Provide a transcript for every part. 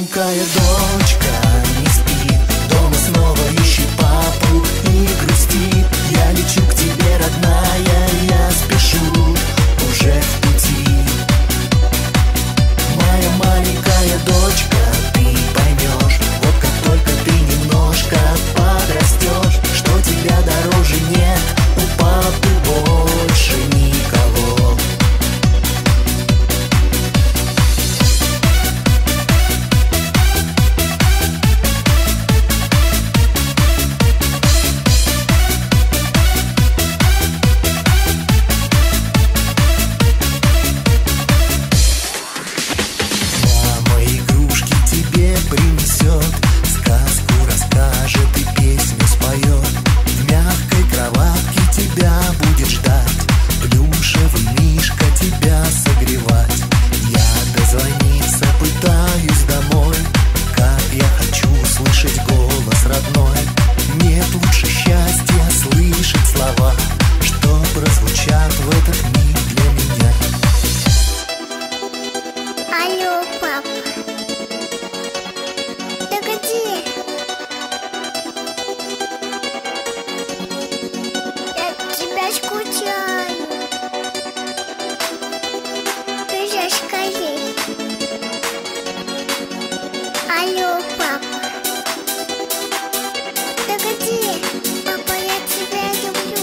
маленькая дочка не спит, дома снова ищет папу и грустит. Я лечу к тебе, родная, я спешу, уже в пути. Моя маленькая дочка, ты поймешь, вот как только ты немножко подрастешь, что тебя дороже нет у папы больше никого. Принесет, сказку расскажет и песню споет. В мягкой кроватке тебя будет ждать, плюшевый мишка тебя согревать. Я дозвониться пытаюсь домой, как я хочу слышать голос родной. Нет лучше счастья слышать слова, что прозвучат в этот миг для меня. Алло, папа. Скучаю. Ты же скажи. Алло, папа. Ты где? Папа, я тебя люблю.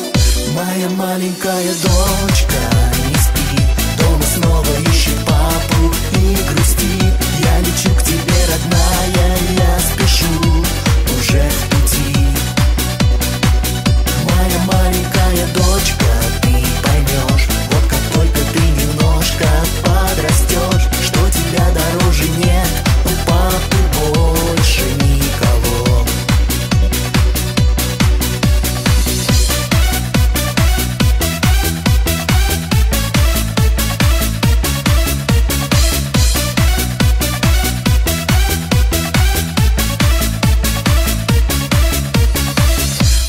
Моя маленькая дочка не спит, дома снова ищет папу и грустит. Я лечу к тебе, родная, я спешу, уже в пути. Моя маленькая дочка, ты поймешь, вот как только ты немножко подрастешь, что тебя дороже нет у папы больше никого.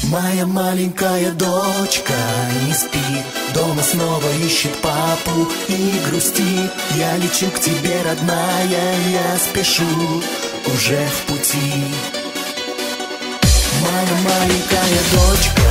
Моя маленькая дочка не спит, дома снова ищет папу и грустит. Я лечу к тебе, родная, я спешу, уже в пути. Моя маленькая дочка